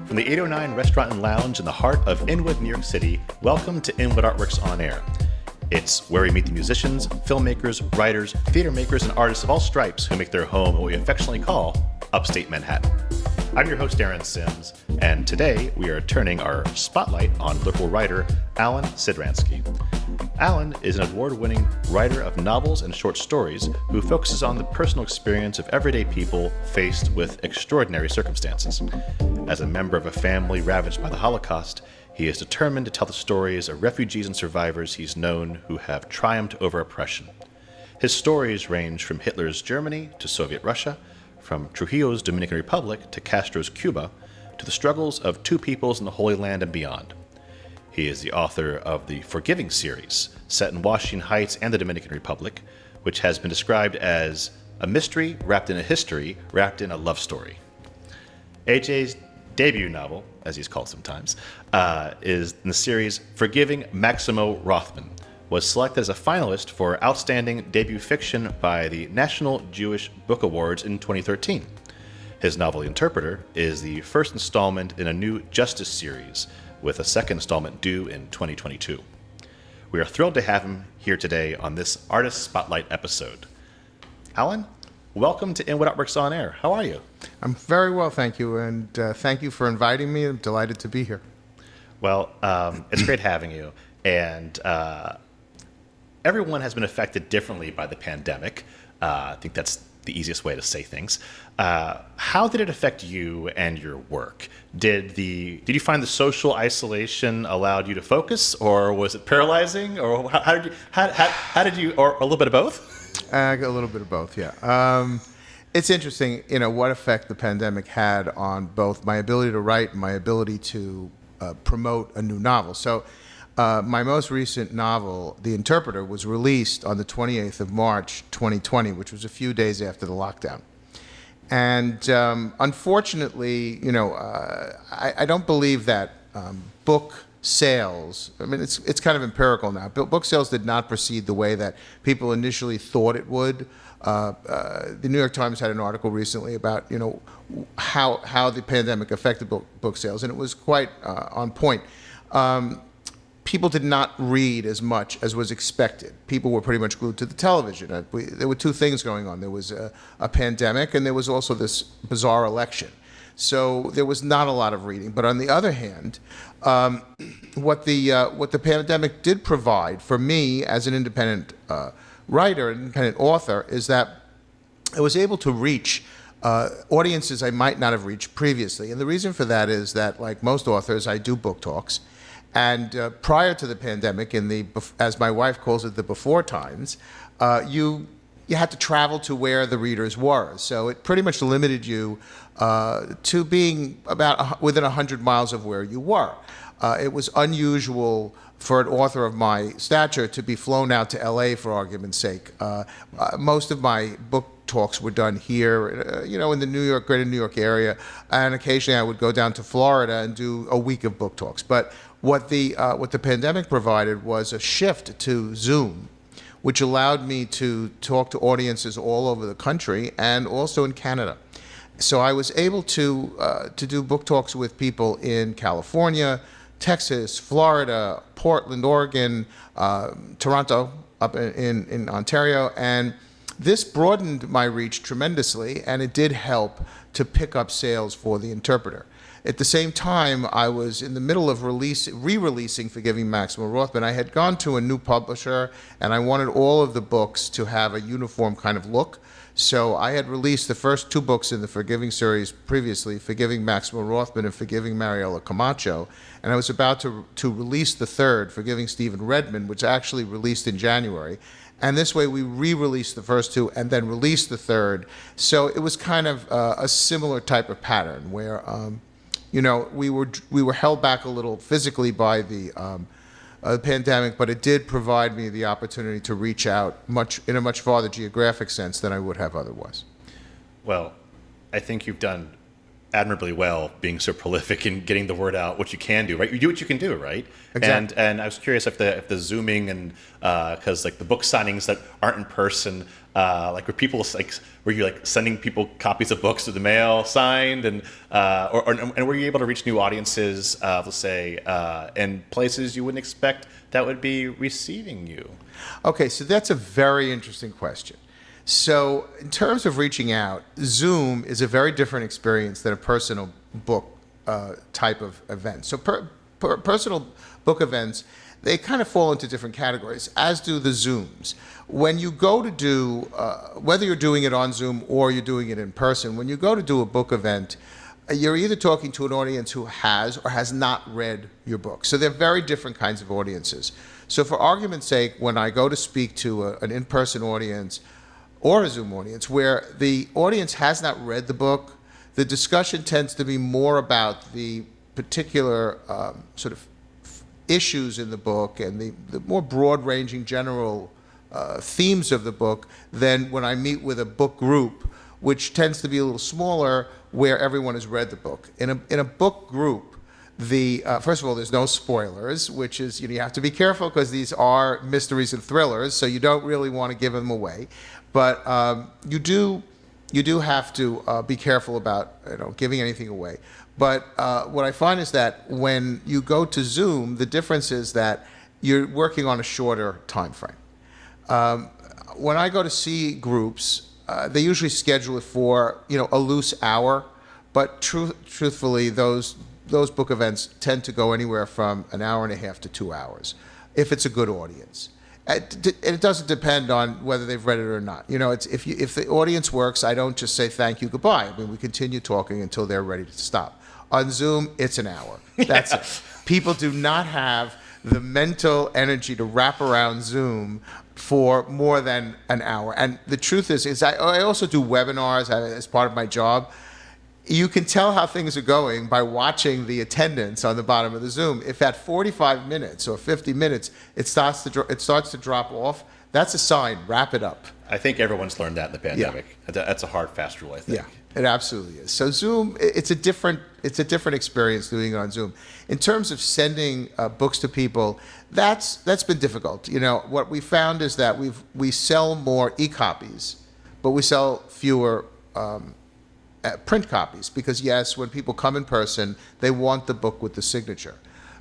From the 809 Restaurant and Lounge in the heart of Inwood, New York City, welcome to Inwood Artworks On Air. It's where we meet the musicians, filmmakers, writers, theater makers, and artists of all stripes who make their home in what we affectionately call Upstate Manhattan. I'm your host, Aaron Sims, and today we are turning our spotlight on local writer Alan Sidransky. Alan is an award-winning writer of novels and short stories who focuses on the personal experience of everyday people faced with extraordinary circumstances. As a member of a family ravaged by the Holocaust, he is determined to tell the stories of refugees and survivors he's known who have triumphed over oppression. His stories range from Hitler's Germany to Soviet Russia, from Trujillo's Dominican Republic to Castro's Cuba, to the struggles of two peoples in the Holy Land and beyond. He is the author of the Forgiving series, set in Washington Heights and the Dominican Republic, which has been described as a mystery wrapped in a history, wrapped in a love story. AJ's debut novel, as he's called sometimes, is in the series Forgiving Maximo Rothman, was selected as a finalist for Outstanding Debut Fiction by the National Jewish Book Awards in 2013. His novel The Interpreter is the first installment in a new Justice series, with a second installment due in 2022. We are thrilled to have him here today on this Artist Spotlight episode. Alan, welcome to Inwood Artworks On Air. How are you? I'm very well, thank you, and thank you for inviting me. I'm delighted to be here. Well, it's great having you, and everyone has been affected differently by the pandemic. I think that's the easiest way to say things. How did it affect you and your work? Did you find the social isolation allowed you to focus, or was it paralyzing, or how did you, or a little bit of both? A little bit of both, yeah. It's interesting, what effect the pandemic had on both my ability to write and my ability to promote a new novel. So my most recent novel, The Interpreter, was released on the 28th of March, 2020, which was a few days after the lockdown. And unfortunately, I don't believe that book sales, it's kind of empirical now, book sales did not proceed the way that people initially thought it would. The New York Times had an article recently about, how the pandemic affected book sales, and it was quite on point. People did not read as much as was expected. People were pretty much glued to the television. There were two things going on. There was a pandemic, and there was also this bizarre election. So there was not a lot of reading. But on the other hand, what the pandemic did provide for me as an independent writer, an independent author, is that I was able to reach audiences I might not have reached previously. And the reason for that is that, like most authors, I do book talks. And prior to the pandemic, as my wife calls it, the before times, you had to travel to where the readers were. So it pretty much limited you to being about within 100 miles of where you were. It was unusual for an author of my stature to be flown out to LA, for argument's sake. Most of my book talks were done here, in the greater New York area, and occasionally I would go down to Florida and do a week of book talks. But what the pandemic provided was a shift to Zoom, which allowed me to talk to audiences all over the country and also in Canada. So I was able to do book talks with people in California, Texas, Florida, Portland, Oregon, Toronto, up in Ontario, and this broadened my reach tremendously, and it did help to pick up sales for The Interpreter. At the same time, I was in the middle of re-releasing Forgiving Maximo Rothman. I had gone to a new publisher, and I wanted all of the books to have a uniform kind of look. So I had released the first two books in the Forgiving series previously, Forgiving Maximo Rothman and Forgiving Mariela Camacho, and I was about to release the third, Forgiving Stephen Redmond, which actually released in January. And this way we re-released the first two and then released the third. So it was kind of a similar type of pattern where, we were held back a little physically by the pandemic, but it did provide me the opportunity to reach out in a much farther geographic sense than I would have otherwise. Well, I think you've done admirably well being so prolific in getting the word out, what you can do, right? You do what you can do, right? Exactly. And I was curious if the Zooming and because like the book signings that aren't in person, Like were you like sending people copies of books through the mail, signed, and were you able to reach new audiences, let's say, in places you wouldn't expect that would be receiving you? Okay, so that's a very interesting question. So in terms of reaching out, Zoom is a very different experience than a personal book type of event. So personal book events, they kind of fall into different categories, as do the Zooms. When you go to do, whether you're doing it on Zoom or you're doing it in person, when you go to do a book event, you're either talking to an audience who has or has not read your book. So they're very different kinds of audiences. So for argument's sake, when I go to speak to an in-person audience or a Zoom audience where the audience has not read the book, the discussion tends to be more about the particular sort of issues in the book and the more broad-ranging general themes of the book than when I meet with a book group, which tends to be a little smaller, where everyone has read the book. In a book group, first of all, there's no spoilers, which is, you have to be careful because these are mysteries and thrillers, so you don't really want to give them away. But you do have to be careful about giving anything away. But what I find is that when you go to Zoom, the difference is that you're working on a shorter time frame. When I go to see groups, they usually schedule it for a loose hour, but truthfully, those book events tend to go anywhere from an hour and a half to 2 hours, if it's a good audience. It doesn't depend on whether they've read it or not. If the audience works, I don't just say thank you, goodbye. I mean, we continue talking until they're ready to stop. On Zoom, it's an hour. That's it. People do not have the mental energy to wrap around Zoom for more than an hour. And the truth is I also do webinars as part of my job. You can tell how things are going by watching the attendance on the bottom of the Zoom. If at 45 minutes or 50 minutes it starts to drop off, that's a sign. Wrap it up. I think everyone's learned that in the pandemic. Yeah. That's a hard, fast rule, I think. Yeah, it absolutely is. So Zoom, it's a different experience doing it on Zoom. In terms of sending books to people, that's been difficult. What we found is that we sell more e-copies, but we sell fewer print copies because, yes, when people come in person, they want the book with the signature.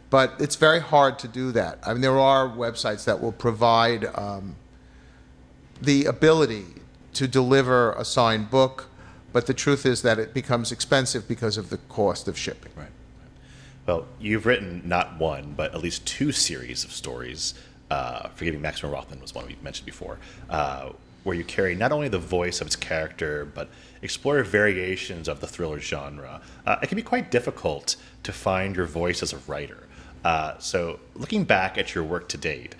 But it's very hard to do that. I mean, there are websites that will provide the ability to deliver a signed book, but the truth is that it becomes expensive because of the cost of shipping. Right. Well, you've written not one, but at least 2 series of stories. Forgiving Maximum Rothman was one we mentioned before, where you carry not only the voice of its character, but explore variations of the thriller genre. It can be quite difficult to find your voice as a writer. So looking back at your work to date,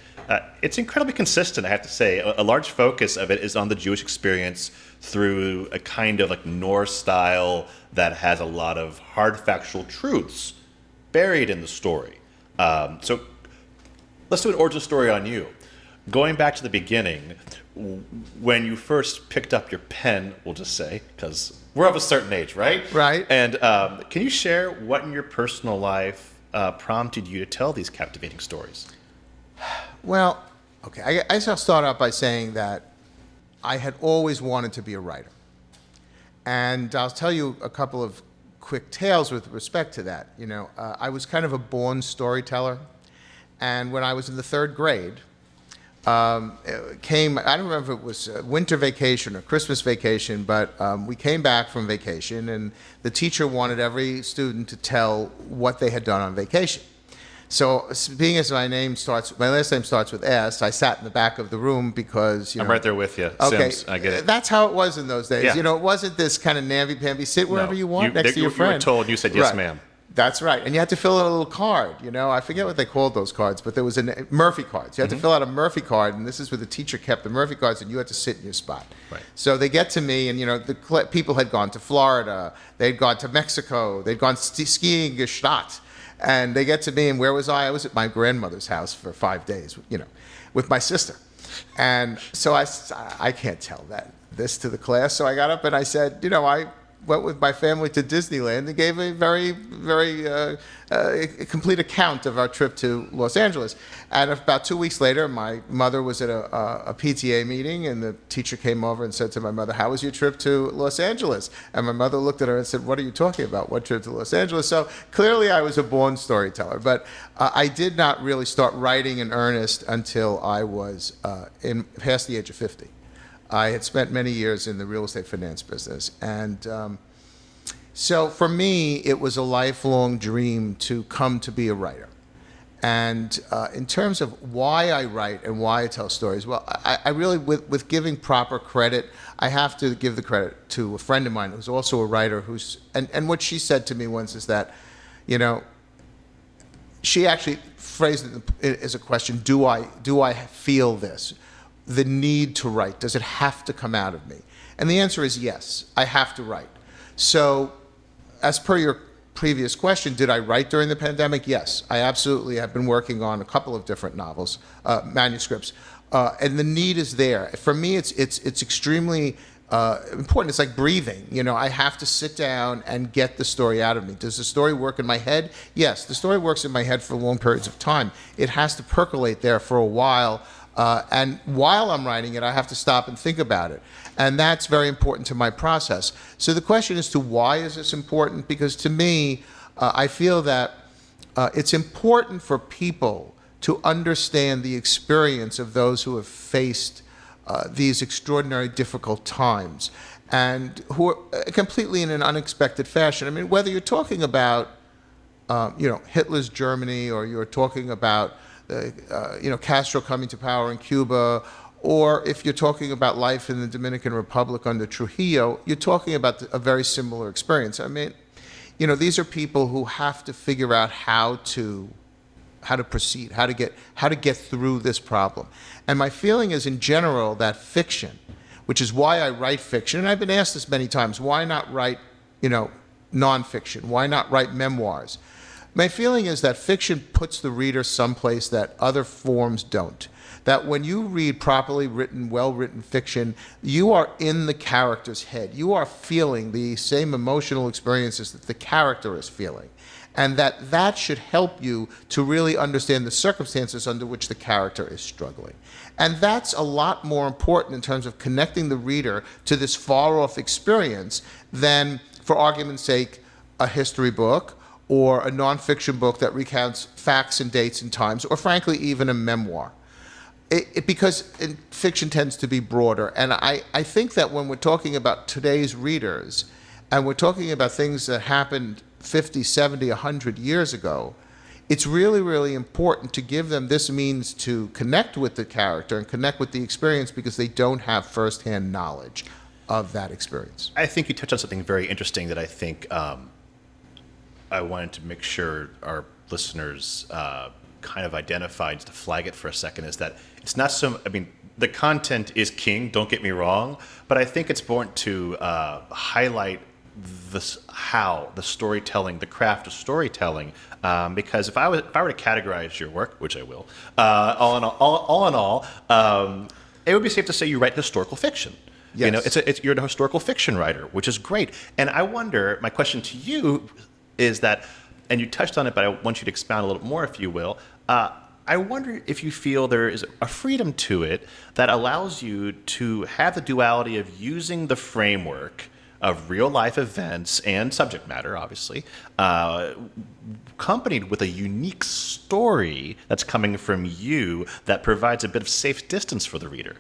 it's incredibly consistent, I have to say. A large focus of it is on the Jewish experience through a kind of like Norse style that has a lot of hard factual truths buried in the story. So let's do an origin story on you. Going back to the beginning, when you first picked up your pen, we'll just say, because we're of a certain age, right? Right. And can you share what in your personal life prompted you to tell these captivating stories? Well, okay, I guess I'll start out by saying that I had always wanted to be a writer. And I'll tell you a couple of quick tales with respect to that. I was kind of a born storyteller. And when I was in the 3rd grade, I don't remember if it was winter vacation or Christmas vacation, but we came back from vacation and the teacher wanted every student to tell what they had done on vacation. So being as my last name starts with S, I sat in the back of the room because, I'm right there with you. Okay, Sims, I get it. That's how it was in those days. Yeah. It wasn't this kind of namby-pamby, sit wherever you want next to your friend. You were told, you said, yes, Right. ma'am. That's right. And you had to fill out a little card. I forget what they called those cards, but there was Murphy cards. You had to fill out a Murphy card, and this is where the teacher kept the Murphy cards, and you had to sit in your spot. Right. So they get to me, and the people had gone to Florida, they'd gone to Mexico, they'd gone skiing Gstaad, and they get to me, and where was I? I was at my grandmother's house for 5 days, with my sister. And so I can't tell this to the class. So I got up and I said, went with my family to Disneyland and gave a very complete account of our trip to Los Angeles. And about 2 weeks later, my mother was at a PTA meeting, and the teacher came over and said to my mother, "How was your trip to Los Angeles?" And my mother looked at her and said, "What are you talking about? What trip to Los Angeles?" So clearly I was a born storyteller, but I did not really start writing in earnest until I was past the age of 50. I had spent many years in the real estate finance business. And so for me, it was a lifelong dream to come to be a writer. And in terms of why I write and why I tell stories, well, I really, with giving proper credit, I have to give the credit to a friend of mine who's also a writer, and what she said to me once is that, she actually phrased it as a question: do I feel this? The need to write, does it have to come out of me? And the answer is yes, I have to write. So as per your previous question, did I write during the pandemic? Yes, I absolutely have been working on a couple of different novels, manuscripts, and the need is there. For me, it's extremely important. It's like breathing. I have to sit down and get the story out of me. Does the story work in my head? Yes, the story works in my head for long periods of time. It has to percolate there for a while. And while I'm writing it, I have to stop and think about it. And that's very important to my process. So the question is, to why is this important? Because to me, I feel that it's important for people to understand the experience of those who have faced these extraordinary difficult times, and who are completely in an unexpected fashion. I mean, whether you're talking about Hitler's Germany, or you're talking about Castro coming to power in Cuba, or if you're talking about life in the Dominican Republic under Trujillo, you're talking about a very similar experience. I mean, these are people who have to figure out how to proceed, how to get through this problem. And my feeling is, in general, that fiction, which is why I write fiction, and I've been asked this many times, why not write, nonfiction? Why not write memoirs? My feeling is that fiction puts the reader someplace that other forms don't. That when you read properly written, well-written fiction, you are in the character's head. You are feeling the same emotional experiences that the character is feeling. And that should help you to really understand the circumstances under which the character is struggling. And that's a lot more important in terms of connecting the reader to this far-off experience than, for argument's sake, a history book, or a nonfiction book that recounts facts and dates and times, or frankly, even a memoir. Because fiction tends to be broader. And I think that when we're talking about today's readers, and we're talking about things that happened 50, 70, 100 years ago, it's really, really important to give them this means to connect with the character and connect with the experience, because they don't have firsthand knowledge of that experience. I think you touched on something very interesting that I think I wanted to make sure our listeners kind of identified, to flag it for a second, is that it's not the content is king, don't get me wrong, but I think it's important to highlight the storytelling, the craft of storytelling, because if I were to categorize your work, which I will, all in all, it would be safe to say you write historical fiction. Yes. You're a historical fiction writer, which is great. And I wonder, my question to you is that, and you touched on it, but I want you to expound a little more, if you will. I wonder if you feel there is a freedom to it that allows you to have the duality of using the framework of real life events and subject matter, obviously, accompanied with a unique story that's coming from you that provides a bit of safe distance for the reader.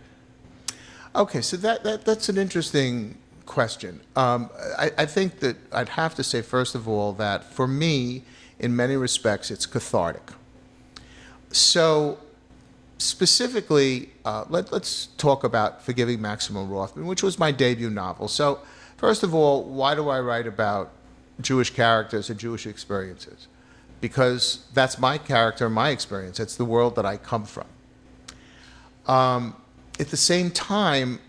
Okay, so that's an interesting question. I think that I'd have to say, first of all, that for me, in many respects, it's cathartic. So specifically, let's talk about Forgiving Maximo Rothman, which was my debut novel. So first of all, why do I write about Jewish characters and Jewish experiences? Because that's my character, my experience. It's the world that I come from. At the same time,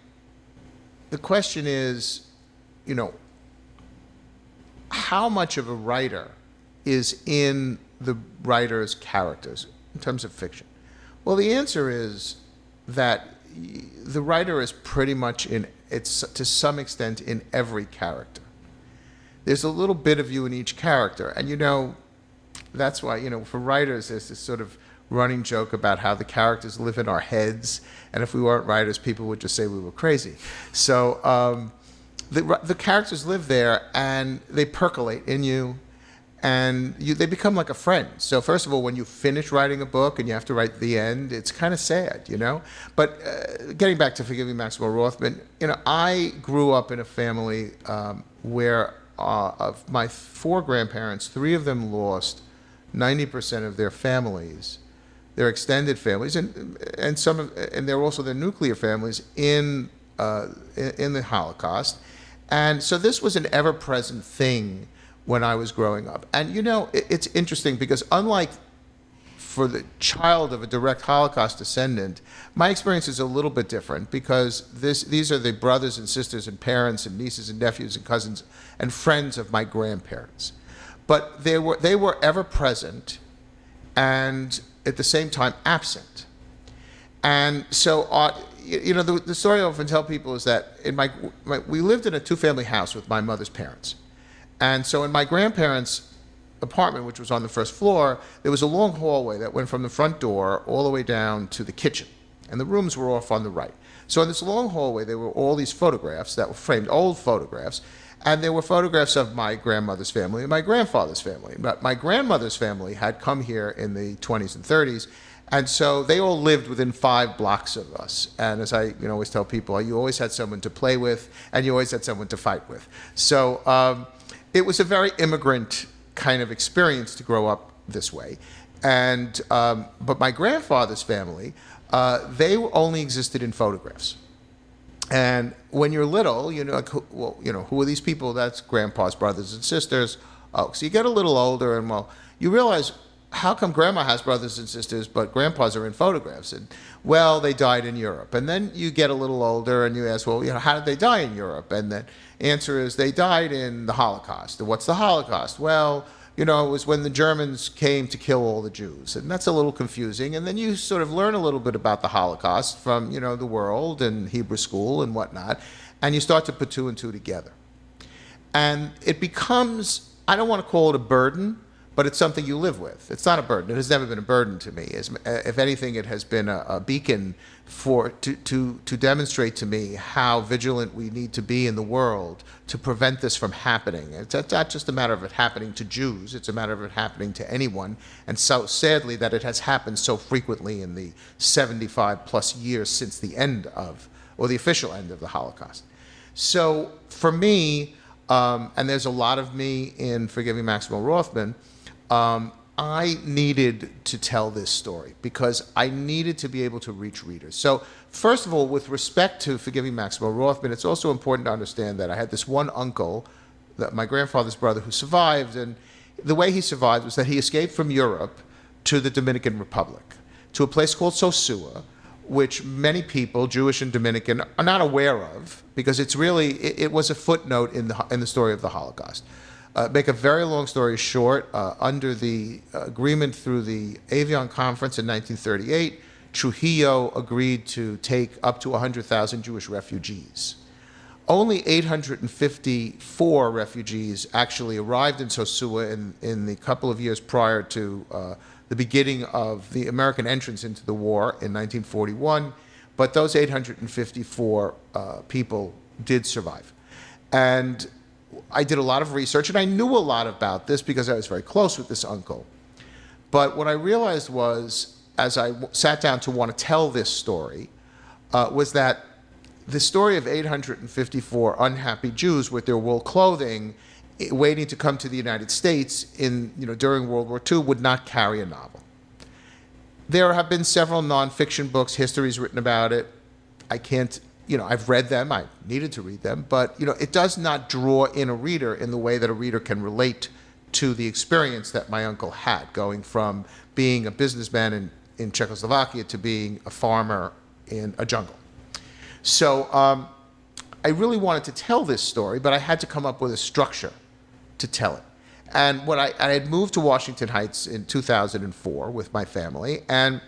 the question is, how much of a writer is in the writer's characters in terms of fiction? Well, the answer is that the writer is pretty much to some extent in every character. there's a little bit of you in each character. And that's why, for writers, there's this sort of running joke about how the characters live in our heads. And if we weren't writers, people would just say we were crazy. So the characters live there, and they percolate in you, and they become like a friend. So first of all, when you finish writing a book and you have to write the end, it's kind of sad, But getting back to Forgiving Maxwell Rothman, I grew up in a family where of my 4 grandparents, 3 of them lost 90% of their families, their extended families, and they're also their nuclear families in the Holocaust. And so this was an ever-present thing when I was growing up. And it's interesting because unlike for the child of a direct Holocaust descendant, my experience is a little bit different because these are the brothers and sisters and parents and nieces and nephews and cousins and friends of my grandparents. But they were ever present and at the same time absent. And so the story I often tell people is that we lived in a 2-family house with my mother's parents. And so in my grandparents' apartment, which was on the first floor, there was a long hallway that went from the front door all the way down to the kitchen. And the rooms were off on the right. So in this long hallway, there were all these photographs that were framed, old photographs. And there were photographs of my grandmother's family and my grandfather's family. But my grandmother's family had come here in the 20s and 30s. And so they all lived within 5 blocks of us. And as I always tell people, you always had someone to play with, and you always had someone to fight with. So it was a very immigrant kind of experience to grow up this way. And but my grandfather's family, they only existed in photographs. And when you're little, who are these people? That's grandpa's brothers and sisters. Oh, so you get a little older, and you realize, how come grandma has brothers and sisters, but grandpas are in photographs? And, they died in Europe. And then you get a little older and you ask, how did they die in Europe? And the answer is they died in the Holocaust. And what's the Holocaust? Well, it was when the Germans came to kill all the Jews. And that's a little confusing. And then you sort of learn a little bit about the Holocaust from, the world and Hebrew school and whatnot. And you start to put 2 and 2 together. And it becomes, I don't want to call it a burden, but it's something you live with. It's not a burden. It has never been a burden to me. If anything, it has been a beacon to demonstrate to me how vigilant we need to be in the world to prevent this from happening. It's not just a matter of it happening to Jews. It's a matter of it happening to anyone. And so sadly that it has happened so frequently in the 75 plus years since the end of, or the official end of the Holocaust. So for me, and there's a lot of me in Forgiving Maxwell Rothman, I needed to tell this story because I needed to be able to reach readers. So first of all, with respect to Forgiving Maxwell Rothman, it's also important to understand that I had this one uncle, my grandfather's brother, who survived, and the way he survived was that he escaped from Europe to the Dominican Republic, to a place called Sosua, which many people, Jewish and Dominican, are not aware of because it was a footnote in the story of the Holocaust. Make a very long story short, under the agreement through the Avion Conference in 1938, Trujillo agreed to take up to 100,000 Jewish refugees. Only 854 refugees actually arrived in Sosua in the couple of years prior to the beginning of the American entrance into the war in 1941, but those 854 people did survive. And I did a lot of research, and I knew a lot about this because I was very close with this uncle. But what I realized was, as I sat down to want to tell this story, was that the story of 854 unhappy Jews with their wool clothing waiting to come to the United States during World War II would not carry a novel. There have been several nonfiction books, histories written about it. I can't I've read them, I needed to read them, but it does not draw in a reader in the way that a reader can relate to the experience that my uncle had, going from being a businessman in Czechoslovakia to being a farmer in a jungle. So I really wanted to tell this story, but I had to come up with a structure to tell it. And when I had moved to Washington Heights in 2004 with my family, and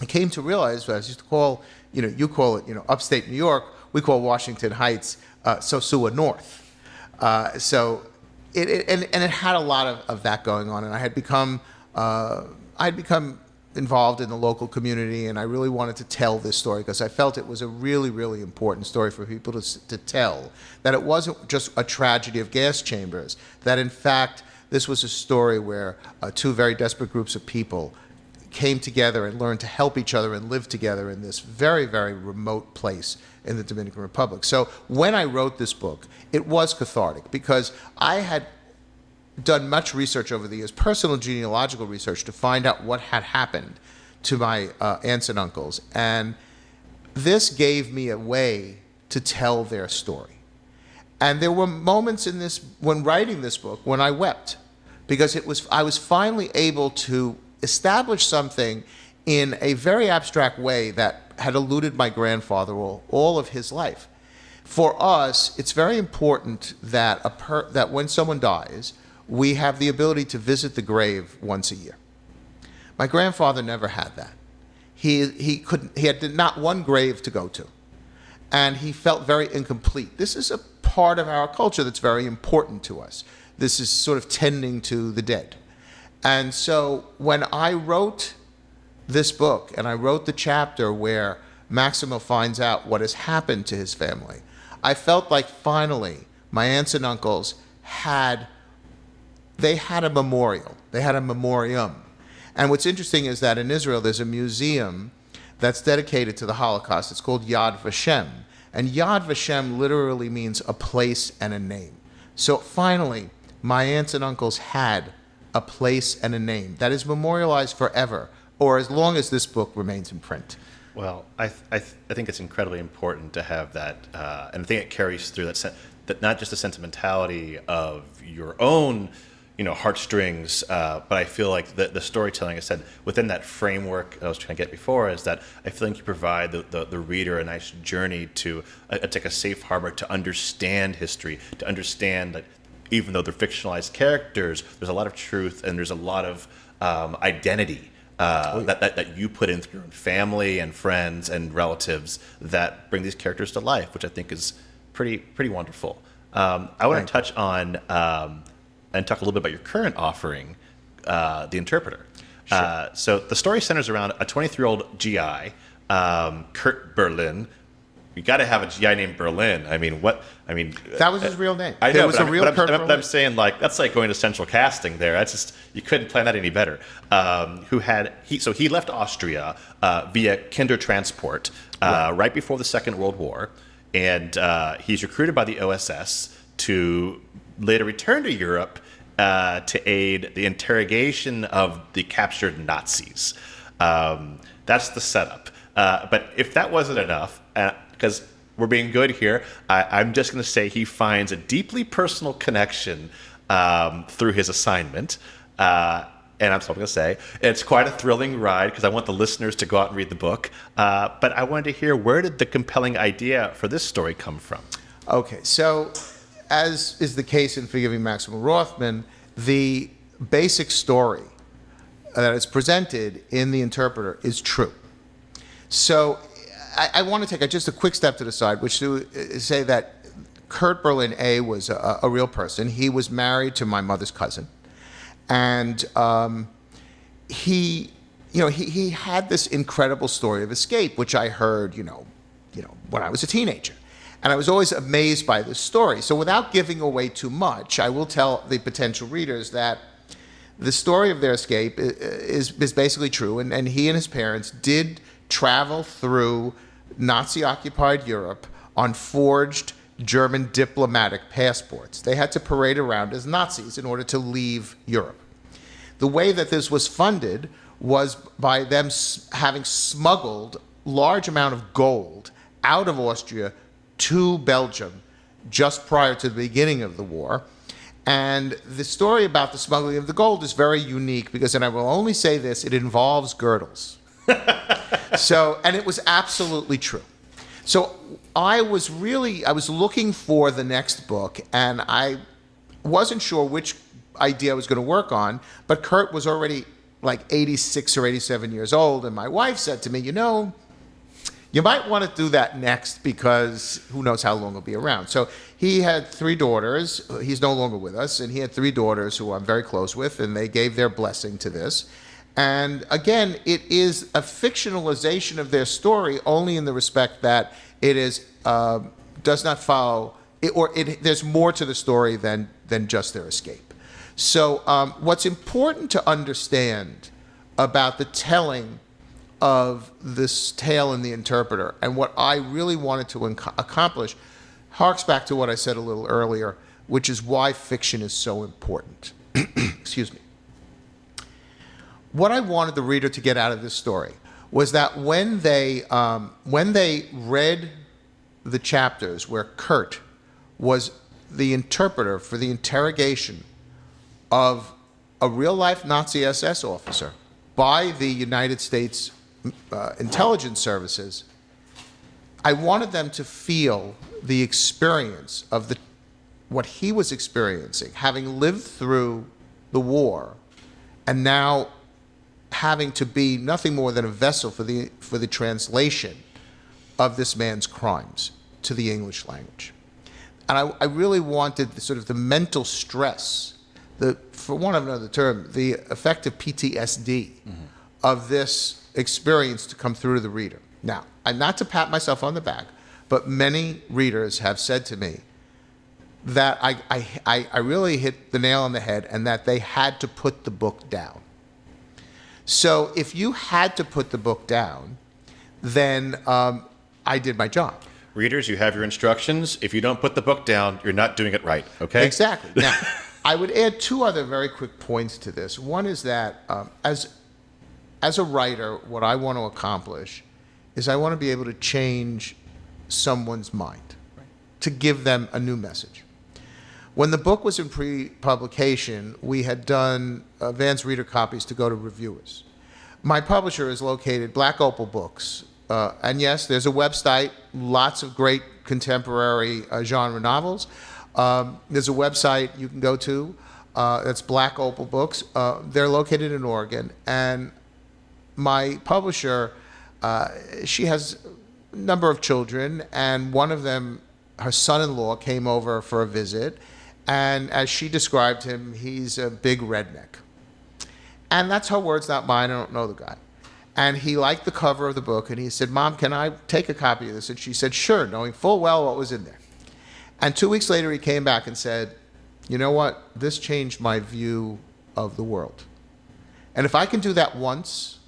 I came to realize, what I used to call, you call it, upstate New York, we call Washington Heights Sosua North. So and it had a lot of that going on, and I had become involved in the local community, and I really wanted to tell this story because I felt it was a really, really important story for people to tell, that it wasn't just a tragedy of gas chambers, that in fact this was a story where two very desperate groups of people came together and learned to help each other and live together in this very, very remote place in the Dominican Republic. So when I wrote this book, it was cathartic because I had done much research over the years, personal genealogical research, to find out what had happened to my aunts and uncles. And this gave me a way to tell their story. And there were moments in this, when writing this book, when I wept, because I was finally able to establish something in a very abstract way that had eluded my grandfather all of his life. For us, it's very important that that when someone dies, we have the ability to visit the grave once a year. My grandfather never had that. He had not one grave to go to, and he felt very incomplete. This is a part of our culture that's very important to us. This is sort of tending to the dead. And so when I wrote this book, and I wrote the chapter where Maximo finds out what has happened to his family, I felt like finally my aunts and uncles had a memorial. They had a memoriam. And what's interesting is that in Israel there's a museum that's dedicated to the Holocaust. It's called Yad Vashem. And Yad Vashem literally means a place and a name. So finally, my aunts and uncles had a place and a name that is memorialized forever, or as long as this book remains in print. Well, I think it's incredibly important to have that, and I think it carries through that not just the sentimentality of your own, heartstrings, but I feel like the storytelling, I said, within that framework I was trying to get before, is that I feel like you provide the reader a nice journey to take a safe harbor to understand history, to understand that even though they're fictionalized characters, there's a lot of truth and there's a lot of identity that you put in through your own family and friends and relatives that bring these characters to life, which I think is pretty wonderful. I want to touch on and talk a little bit about your current offering, The Interpreter. Sure. So the story centers around a 23-year-old GI, Kurt Berlin. You got to have a GI named Berlin. That was his real name. I know, There was a real Kurt Berlin. I'm saying, that's like going to central casting there. That's just, you couldn't plan that any better. So he left Austria via Kindertransport right before the Second World War, and he's recruited by the OSS to later return to Europe to aid the interrogation of the captured Nazis. That's the setup. But if that wasn't enough, because we're being good here, I'm just going to say he finds a deeply personal connection through his assignment. And I'm still going to say it's quite a thrilling ride because I want the listeners to go out and read the book. But I wanted to hear, where did the compelling idea for this story come from? Okay, so as is the case in Forgiving Maximo Rothman, the basic story that is presented in The Interpreter is true. So I want to take just a quick step to the side, which to say that Kurt Berlin A was a real person. He was married to my mother's cousin, and he had this incredible story of escape, which I heard, when I was a teenager. And I was always amazed by this story. So without giving away too much, I will tell the potential readers that the story of their escape is basically true. And he and his parents did travel through Nazi-occupied Europe on forged German diplomatic passports. They had to parade around as Nazis in order to leave Europe. The way that this was funded was by them having smuggled large amount of gold out of Austria to Belgium just prior to the beginning of the war. And the story about the smuggling of the gold is very unique because, and I will only say this, it involves girdles. And it was absolutely true. So I was looking for the next book, and I wasn't sure which idea I was going to work on, but Kurt was already like 86 or 87 years old, and my wife said to me, you might want to do that next because who knows how long he'll be around. So he had 3 daughters. He's no longer with us, and he had 3 daughters who I'm very close with, and they gave their blessing to this. And again, it is a fictionalization of their story only in the respect that it is does not follow, there's more to the story than just their escape. So what's important to understand about the telling of this tale in The Interpreter, and what I really wanted to accomplish, harks back to what I said a little earlier, which is why fiction is so important. Excuse me. What I wanted the reader to get out of this story was that when they read the chapters where Kurt was the interpreter for the interrogation of a real-life Nazi SS officer by the United States intelligence services, I wanted them to feel the experience of what he was experiencing, having lived through the war, and now having to be nothing more than a vessel for the translation of this man's crimes to the English language. And I really wanted the mental stress, for want of another term, the effective PTSD of this experience to come through to the reader. Now, I'm not to pat myself on the back, but many readers have said to me that I really hit the nail on the head, and that they had to put the book down. So if you had to put the book down, then I did my job. Readers, you have your instructions. If you don't put the book down, you're not doing it right, okay? Exactly. Now, I would add 2 other very quick points to this. One is that as a writer, what I want to accomplish is I want to be able to change someone's mind, to give them a new message. When the book was in pre-publication, we had done advanced reader copies to go to reviewers. My publisher is located, Black Opal Books, and yes, there's a website, lots of great contemporary genre novels. There's a website you can go to, that's Black Opal Books. They're located in Oregon, and my publisher, she has a number of children, and one of them, her son-in-law, came over for a visit, and as she described him, he's a big redneck. And that's her words, not mine. I don't know the guy. And he liked the cover of the book, and he said, "Mom, can I take a copy of this?" And she said, "Sure," knowing full well what was in there. And 2 weeks later, he came back and said, "You know what? This changed my view of the world. And if I can do that once,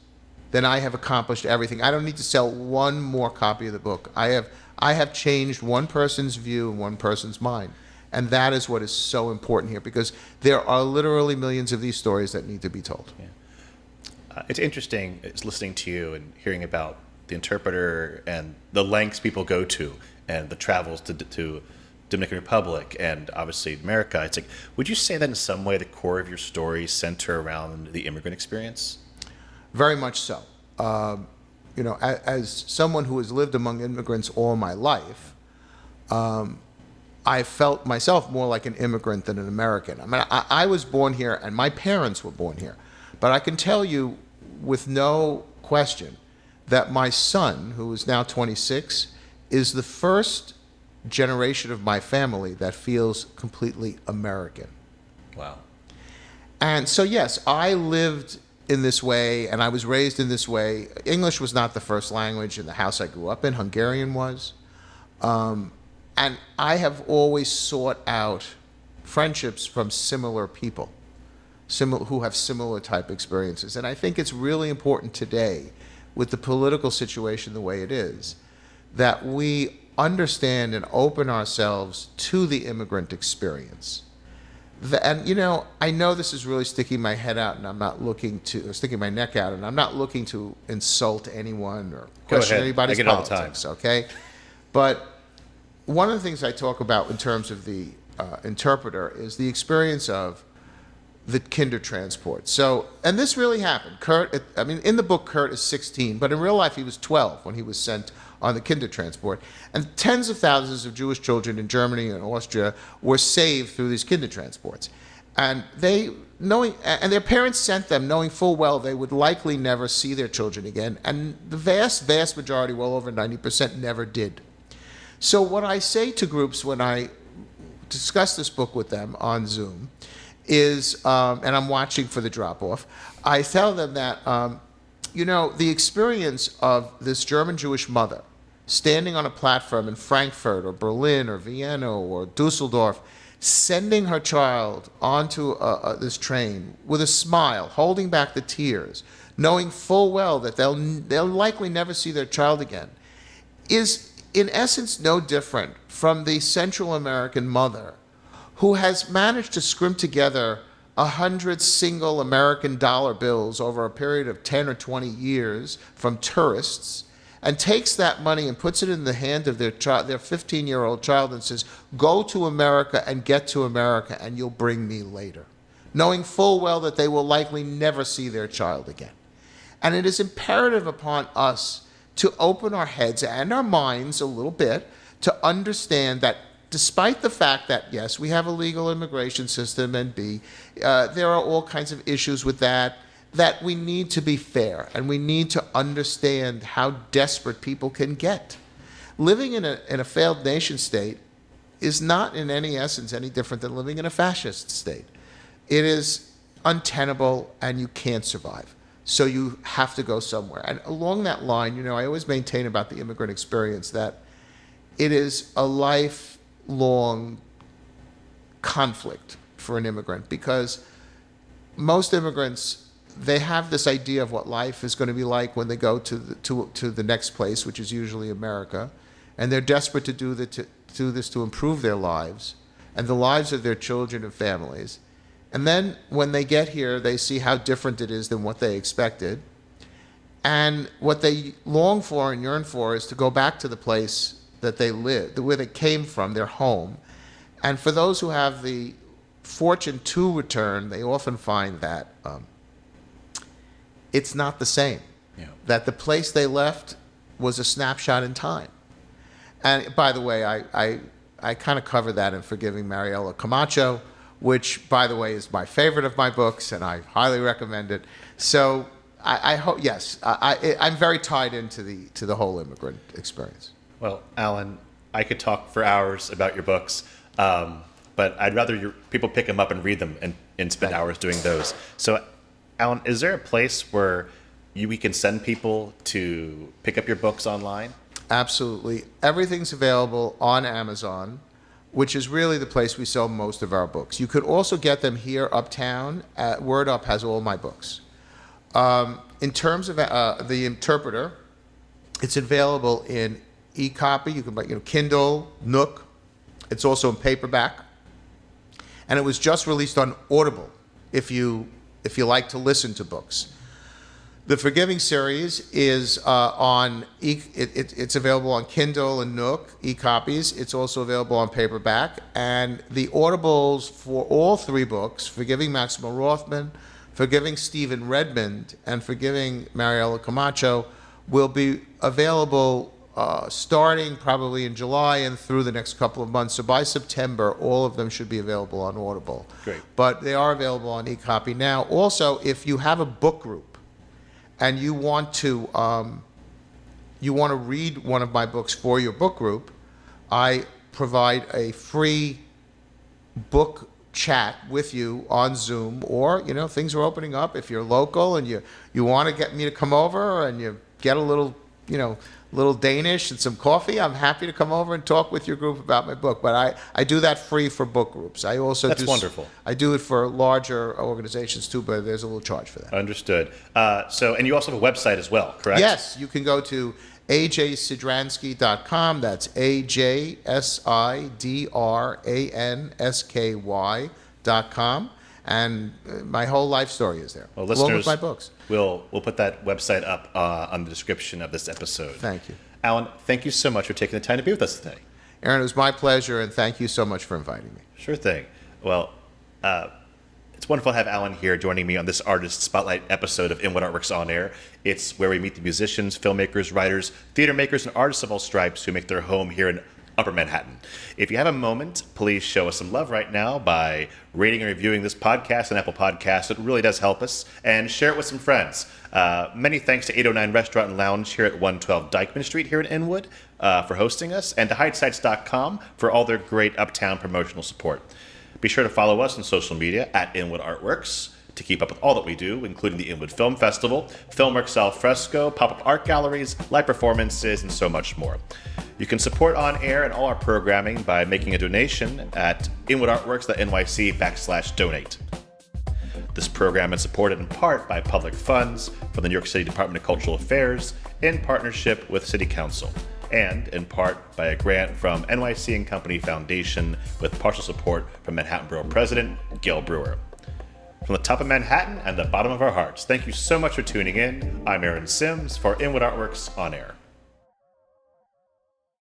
then I have accomplished everything. I don't need to sell one more copy of the book. I have changed one person's view and one person's mind." And that is what is so important here, because there are literally millions of these stories that need to be told. Yeah. It's interesting listening to you and hearing about The Interpreter and the lengths people go to and the travels to Dominican Republic and obviously America. It's like, would you say that in some way the core of your stories center around the immigrant experience? Very much so. As someone who has lived among immigrants all my life, I felt myself more like an immigrant than an American. I mean, I was born here, and my parents were born here. But I can tell you with no question that my son, who is now 26, is the first generation of my family that feels completely American. Wow. And so, yes, I lived in this way, and I was raised in this way. English was not the first language in the house I grew up in. Hungarian was. And I have always sought out friendships from similar people, who have similar type experiences. And I think it's really important today, with the political situation the way it is, that we understand and open ourselves to the immigrant experience. And I know this is really sticking my head out, and I'm not looking to, or sticking my neck out, and I'm not looking to insult anyone or question anybody's politics, okay? But one of the things I talk about in terms of the interpreter is the experience of the kinder transport. So, and this really happened. In the book, Kurt is 16, but in real life, he was 12 when he was sent on the kinder transport. And tens of thousands of Jewish children in Germany and Austria were saved through these kinder transports. And and their parents sent them knowing full well they would likely never see their children again. And the vast, vast majority, well over 90%, never did. So what I say to groups when I discuss this book with them on Zoom is, and I'm watching for the drop-off, I tell them that, the experience of this German Jewish mother standing on a platform in Frankfurt or Berlin or Vienna or Dusseldorf, sending her child onto this train with a smile, holding back the tears, knowing full well that they'll likely never see their child again, is in essence no different from the Central American mother who has managed to scrimp together 100 single American dollar bills over a period of 10 or 20 years from tourists, and takes that money and puts it in the hand of their 15-year-old child and says, go to America and get to America and you'll bring me later, knowing full well that they will likely never see their child again. And it is imperative upon us to open our heads and our minds a little bit to understand that despite the fact that, yes, we have a legal immigration system, and B, there are all kinds of issues with that we need to be fair, and we need to understand how desperate people can get. Living in a failed nation state is not in any essence any different than living in a fascist state. It is untenable, and you can't survive. So you have to go somewhere. And along that line, I always maintain about the immigrant experience that it is a lifelong conflict for an immigrant, because most immigrants, they have this idea of what life is going to be like when they go to the next place, which is usually America, and they're desperate to do this to improve their lives and the lives of their children and families. And then when they get here, they see how different it is than what they expected. And what they long for and yearn for is to go back to the place that they live, where they came from, their home. And for those who have the fortune to return, they often find that it's not the same. Yeah. That the place they left was a snapshot in time. And by the way, I kind of cover that in Forgiving Mariela Camacho, which, by the way, is my favorite of my books, and I highly recommend it. So I hope, yes, I'm very tied into the whole immigrant experience. Well, Alan, I could talk for hours about your books, but I'd rather people pick them up and read them and spend hours doing those. So, Alan, is there a place where we can send people to pick up your books online? Absolutely. Everything's available on Amazon, which is really the place we sell most of our books. You could also get them here uptown. Word Up has all my books. In terms of the Interpreter, it's available in e-copy. You can buy, Kindle, Nook. It's also in paperback, and it was just released on Audible. If you like to listen to books, the Forgiving series is it's available on Kindle and Nook, e-copies. It's also available on paperback. And the Audibles for all three books, Forgiving Maximo Rothman, Forgiving Stephen Redmond, and Forgiving Mariela Camacho, will be available starting probably in July and through the next couple of months. So by September, all of them should be available on Audible. Great. But they are available on e-copy now. Also, if you have a book group, and you want to read one of my books for your book group, I provide a free book chat with you on Zoom, or things are opening up. If you're local and you want to get me to come over and you get a little Danish and some coffee, I'm happy to come over and talk with your group about my book. But I do that free for book groups. I also That's wonderful. I do it for larger organizations too, but there's a little charge for that. Understood. And you also have a website as well, correct? Yes, you can go to ajsidransky.com. That's ajsidransky.com. And my whole life story is there, well, along with my books. We'll put that website up on the description of this episode. Thank you. Alan, thank you so much for taking the time to be with us today. Aaron, it was my pleasure, and thank you so much for inviting me. Sure thing. Well, it's wonderful to have Alan here joining me on this Artist Spotlight episode of Inwood Artworks On Air. It's where we meet the musicians, filmmakers, writers, theater makers, and artists of all stripes who make their home here in Upper Manhattan. If you have a moment, please show us some love right now by rating and reviewing this podcast on Apple Podcasts. It really does help us. And share it with some friends. Many thanks to 809 Restaurant and Lounge here at 112 Dyckman Street here in Inwood for hosting us, and to HideSites.com for all their great uptown promotional support. Be sure to follow us on social media at Inwood Artworks to keep up with all that we do, including the Inwood Film Festival, Filmworks Al Fresco, pop-up art galleries, live performances, and so much more. You can support On Air and all our programming by making a donation at inwoodartworks.nyc/donate. This program is supported in part by public funds from the New York City Department of Cultural Affairs in partnership with City Council, and in part by a grant from NYC Company Foundation with partial support from Manhattan Borough President Gale Brewer. From the top of Manhattan and the bottom of our hearts, thank you so much for tuning in. I'm Aaron Sims for Inwood Artworks On Air.